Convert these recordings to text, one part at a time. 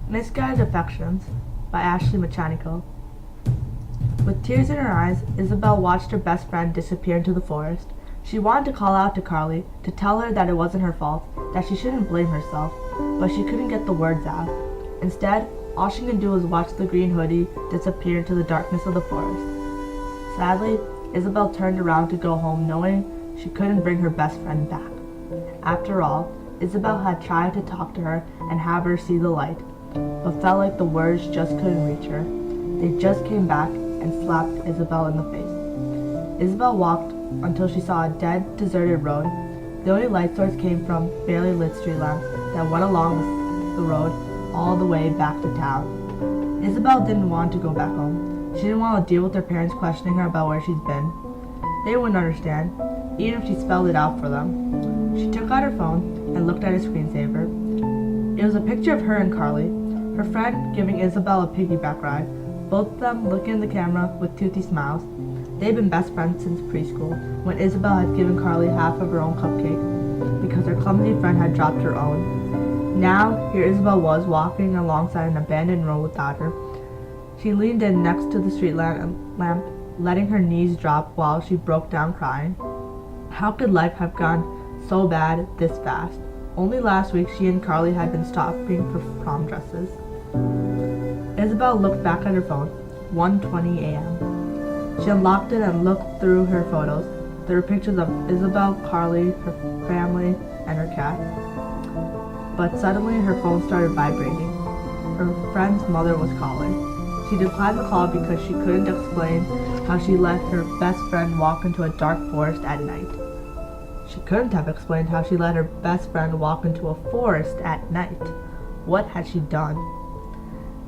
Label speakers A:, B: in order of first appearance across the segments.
A: Misguided Affections by Ashley Mechanical. With tears in her eyes, Isabel watched her best friend disappear into the forest. She wanted to call out to Carly, to tell her that it wasn't her fault, that she shouldn't blame herself, but she couldn't get the words out. Instead, all she could do was watch the green hoodie disappear into the darkness of the forest. Sadly, Isabel turned around to go home knowing she couldn't bring her best friend back. After all, Isabel had tried to talk to her and have her see the light, but felt like the words just couldn't reach her. They just came back and slapped Isabel in the face. Isabel walked until she saw a dead, deserted road. The only light source came from barely lit street lamps that went along the road all the way back to town. Isabel didn't want to go back home. She didn't want to deal with her parents questioning her about where she's been. They wouldn't understand, even if she spelled it out for them. She took out her phone and looked at her screensaver. It was a picture of her and Carly, her friend giving Isabel a piggyback ride, both of them looking in the camera with toothy smiles. They'd been best friends since preschool, when Isabel had given Carly half of her own cupcake because her clumsy friend had dropped her own. Now, here Isabel was, walking alongside an abandoned road without her. She leaned in next to the street lamp, letting her knees drop while she broke down crying. How could life have gone so bad this fast? Only last week she and Carly had been shopping for prom dresses. Isabel looked back at her phone. 1:20 a.m. She unlocked it and looked through her photos. There were pictures of Isabel, Carly, her family, and her cat. But suddenly her phone started vibrating. Her friend's mother was calling. She declined the call because she couldn't explain how she let her best friend walk into a dark forest at night. She couldn't have explained how she let her best friend walk into a forest at night. What had she done?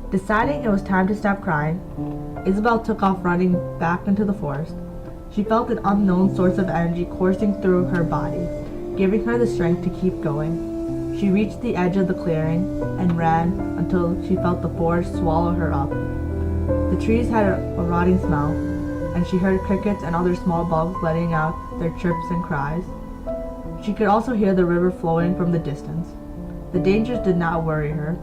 A: Deciding it was time to stop crying, Isabel took off running back into the forest. She felt an unknown source of energy coursing through her body, giving her the strength to keep going. She reached the edge of the clearing and ran until she felt the forest swallow her up. The trees had a rotting smell, and she heard crickets and other small bugs letting out their chirps and cries. She could also hear the river flowing from the distance. The dangers did not worry her.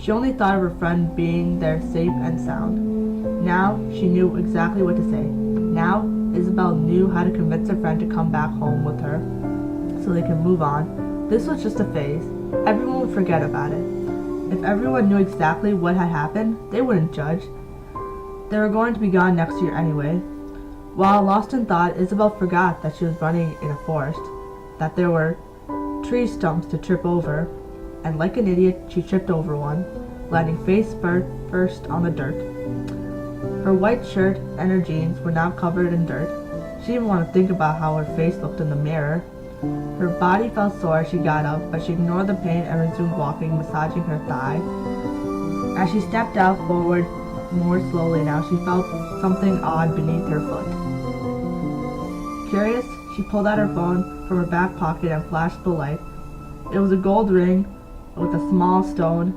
A: She only thought of her friend being there safe and sound. Now she knew exactly what to say. Now Isabel knew how to convince her friend to come back home with her so they could move on. This was just a phase. Everyone would forget about it. If everyone knew exactly what had happened, they wouldn't judge. They were going to be gone next year anyway. While lost in thought, Isabel forgot that she was running in a forest, that there were tree stumps to trip over, and like an idiot, she tripped over one, landing face first on the dirt. Her white shirt and her jeans were now covered in dirt. She didn't want to think about how her face looked in the mirror. Her body felt sore as she got up, but she ignored the pain and resumed walking, massaging her thigh. As she stepped out forward more slowly now, she felt something odd beneath her foot. Curious, she pulled out her phone from her back pocket and flashed the light. It was a gold ring with a small stone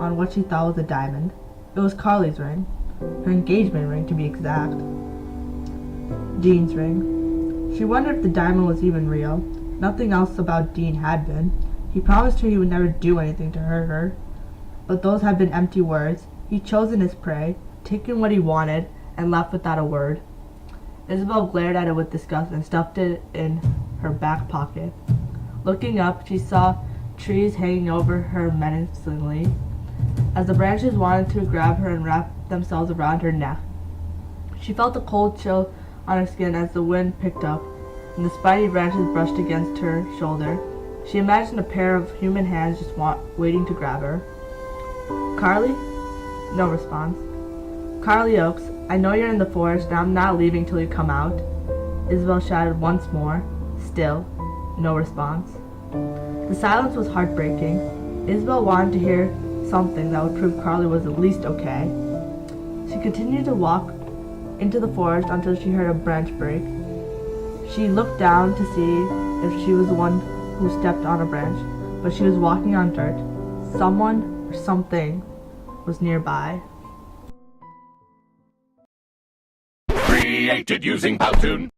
A: on what she thought was a diamond. It was Carly's ring, her engagement ring to be exact. Dean's ring. She wondered if the diamond was even real. Nothing else about Dean had been. He promised her he would never do anything to hurt her. But those had been empty words. He'd chosen his prey, taken what he wanted, and left without a word. Isabel glared at it with disgust and stuffed it in her back pocket. Looking up, she saw trees hanging over her menacingly, as the branches wanted to grab her and wrap themselves around her neck. She felt a cold chill on her skin as the wind picked up, and the spiny branches brushed against her shoulder. She imagined a pair of human hands just waiting to grab her. "Carly?" No response. "Carly Oakes, I know you're in the forest, and I'm not leaving till you come out," Isabel shouted once more. Still, no response. The silence was heartbreaking. Isabel wanted to hear something that would prove Carly was at least okay. She continued to walk into the forest until she heard a branch break. She looked down to see if she was the one who stepped on a branch, but she was walking on dirt. Someone or something was nearby.
B: Created using Powtoon.